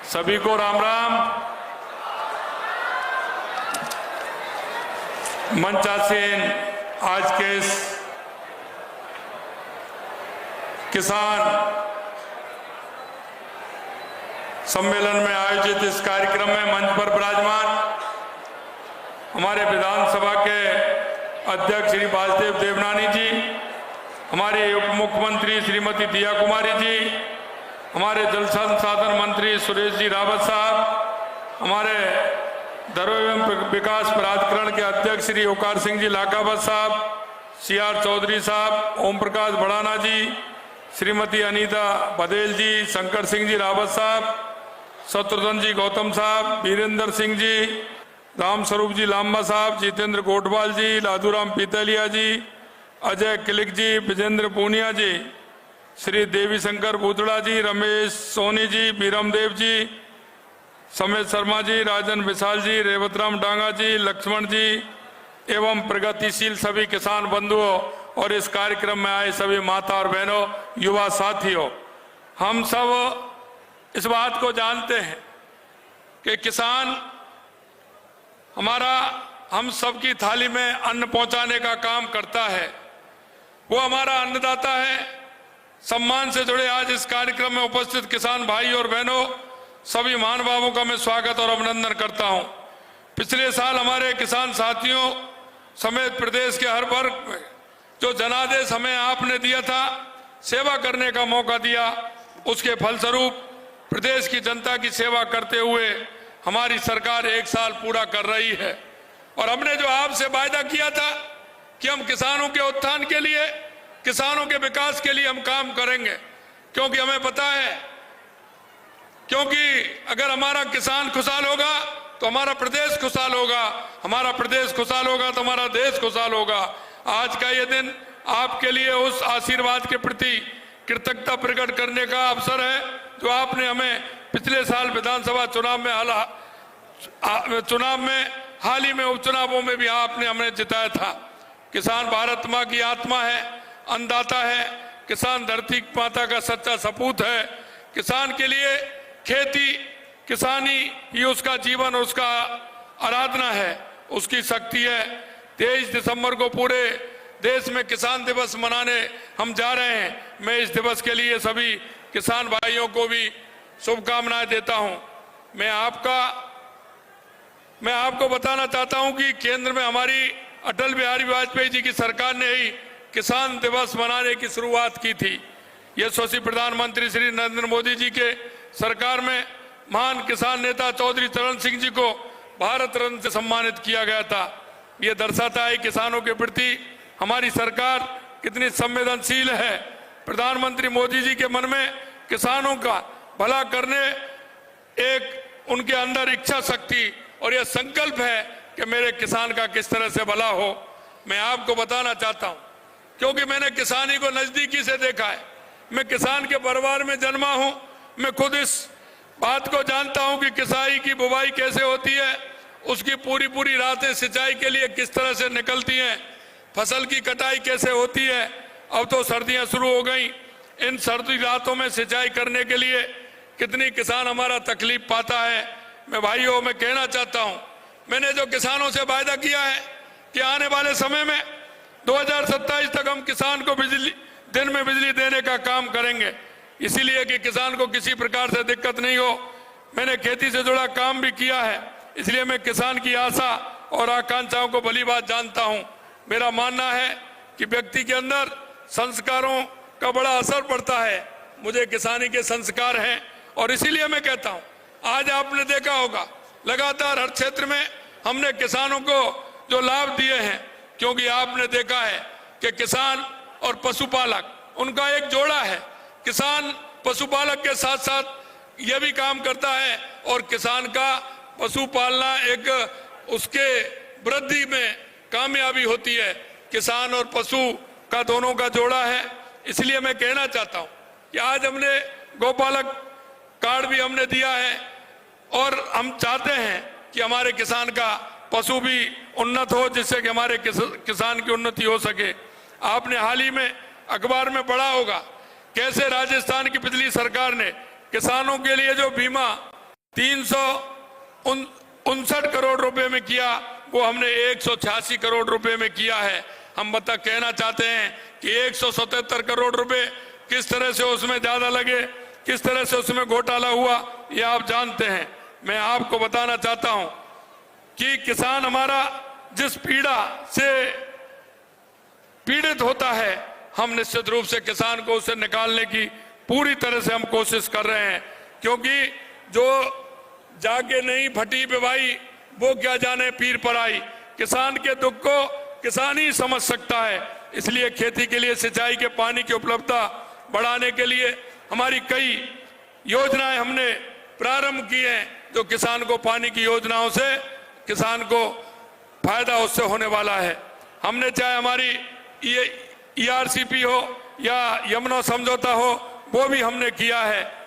सभी को राम राम। मंचासीन आज के इस किसान सम्मेलन में आयोजित इस कार्यक्रम में मंच पर विराजमान हमारे विधानसभा के अध्यक्ष श्री वासुदेव देवनानी जी, हमारे उप मुख्यमंत्री श्रीमती दिया कुमारी जी, हमारे जल संसाधन मंत्री सुरेश जी रावत साहब, हमारे धरोहर एवं विकास प्राधिकरण के अध्यक्ष श्री ओकार सिंह जी लाखावत साहब, CR चौधरी साहब, ओम प्रकाश भड़ाना जी, श्रीमती अनीता बदेल जी, शंकर सिंह जी रावत साहब, शत्रुघ्न जी गौतम साहब, वीरेंद्र सिंह जी, राम स्वरूप जी लांबा साहब, जितेंद्र गोटवाल जी, लादूराम पीतलिया जी, अजय किलिक जी, विजेंद्र पूनिया जी, श्री देवी शंकर बूतड़ा जी, रमेश सोनी जी, बीरम देव जी, समेत शर्मा जी, राजन विशाल जी, रेवतराम डांगा जी, लक्ष्मण जी एवं प्रगतिशील सभी किसान बंधुओं और इस कार्यक्रम में आए सभी माता और बहनों, युवा साथियों, हम सब इस बात को जानते हैं कि किसान हम सबकी थाली में अन्न पहुंचाने का काम करता है। वो हमारा अन्नदाता है। सम्मान से जुड़े आज इस कार्यक्रम में उपस्थित किसान भाई और बहनों, सभी महानुभावों का मैं स्वागत और अभिनंदन करता हूं। पिछले साल हमारे किसान साथियों समेत प्रदेश के हर वर्ग में जो जनादेश हमें आपने दिया था, सेवा करने का मौका दिया, उसके फलस्वरूप प्रदेश की जनता की सेवा करते हुए हमारी सरकार 1 साल पूरा कर रही है। और हमने जो आपसे वायदा किया था कि हम किसानों के उत्थान के लिए, किसानों के विकास के लिए हम काम करेंगे, क्योंकि हमें पता है, क्योंकि अगर हमारा किसान खुशहाल होगा तो हमारा प्रदेश खुशहाल होगा, हमारा प्रदेश खुशहाल होगा तो हमारा देश खुशहाल होगा। आज का ये दिन आपके लिए उस आशीर्वाद के प्रति कृतज्ञता प्रकट करने का अवसर है जो आपने हमें पिछले साल विधानसभा चुनाव में हाल ही में उपचुनावों में भी आपने हमें जिताया था। किसान भारत माँ की आत्मा है, अन्नदाता है, किसान धरती माता का सच्चा सपूत है। किसान के लिए खेती, किसानी ही उसका जीवन, उसका आराधना है, उसकी शक्ति है। 23 दिसंबर को पूरे देश में किसान दिवस मनाने हम जा रहे हैं। मैं इस दिवस के लिए सभी किसान भाइयों को भी शुभकामनाएं देता हूं। मैं आपको बताना चाहता हूं कि केंद्र में हमारी अटल बिहारी वाजपेयी जी की सरकार ने ही किसान दिवस मनाने की शुरुआत की थी। यशस्वी प्रधानमंत्री श्री नरेंद्र मोदी जी के सरकार में महान किसान नेता चौधरी चरण सिंह जी को भारत रत्न से सम्मानित किया गया था। ये दर्शाता है किसानों के प्रति हमारी सरकार कितनी संवेदनशील है। प्रधानमंत्री मोदी जी के मन में किसानों का भला करने एक उनके अंदर इच्छा शक्ति और यह संकल्प है कि मेरे किसान का किस तरह से भला हो। मैं आपको बताना चाहता हूं, क्योंकि मैंने किसानी को नजदीकी से देखा है। मैं किसान के परिवार में जन्मा हूं। मैं खुद इस बात को जानता हूं कि किसाई की बुवाई कैसे होती है, उसकी पूरी रातें सिंचाई के लिए किस तरह से निकलती हैं, फसल की कटाई कैसे होती है। अब तो सर्दियां शुरू हो गई, इन सर्दी रातों में सिंचाई करने के लिए कितनी किसान हमारा तकलीफ पाता है। मैं भाइयों, मैं कहना चाहता हूं, मैंने जो किसानों से वायदा किया है कि आने वाले समय में 2027 तक हम किसान को दिन में बिजली देने का काम करेंगे, इसीलिए कि किसान को किसी प्रकार से दिक्कत नहीं हो। मैंने खेती से जुड़ा काम भी किया है, इसलिए मैं किसान की आशा और आकांक्षाओं को भली बात जानता हूं। मेरा मानना है कि व्यक्ति के अंदर संस्कारों का बड़ा असर पड़ता है। मुझे किसानी के संस्कार हैं और इसीलिए मैं कहता हूं, आज आपने देखा होगा लगातार हर क्षेत्र में हमने किसानों को जो लाभ दिए हैं, क्योंकि आपने देखा है कि किसान और पशुपालक उनका एक जोड़ा है। किसान पशुपालक के साथ साथ यह भी काम करता है और किसान का पशु पालना एक उसके वृद्धि में कामयाबी होती है। किसान और पशु का दोनों का जोड़ा है। इसलिए मैं कहना चाहता हूं कि आज हमने गौपालक कार्ड भी हमने दिया है और हम चाहते हैं कि हमारे किसान का पशु भी उन्नत हो, जिससे कि हमारे किसान की उन्नति हो सके। आपने हाल ही में अखबार में पढ़ा होगा कैसे राजस्थान की पिछली सरकार ने किसानों के लिए जो बीमा 359 करोड़ रुपए में किया, वो हमने 186 करोड़ रुपए में किया है। हम कहना चाहते हैं कि 177 करोड़ रुपए किस तरह से उसमें ज्यादा लगे, किस तरह से उसमें घोटाला हुआ, ये आप जानते हैं। मैं आपको बताना चाहता हूं कि किसान हमारा जिस पीड़ा से पीड़ित होता है, हम निश्चित रूप से किसान को उसे निकालने की पूरी तरह से हम कोशिश कर रहे हैं, क्योंकि जो जाके नहीं फटी पिवाई वो क्या जाने पीर पर आई। किसान के दुख को किसान ही समझ सकता है। इसलिए खेती के लिए सिंचाई के पानी की उपलब्धता बढ़ाने के लिए हमारी कई योजनाएं हमने प्रारंभ की हैं, जो किसान को पानी की योजनाओं से किसान को फायदा उससे होने वाला है। हमने चाहे हमारी ERCP हो या यमुना समझौता हो, वो भी हमने किया है।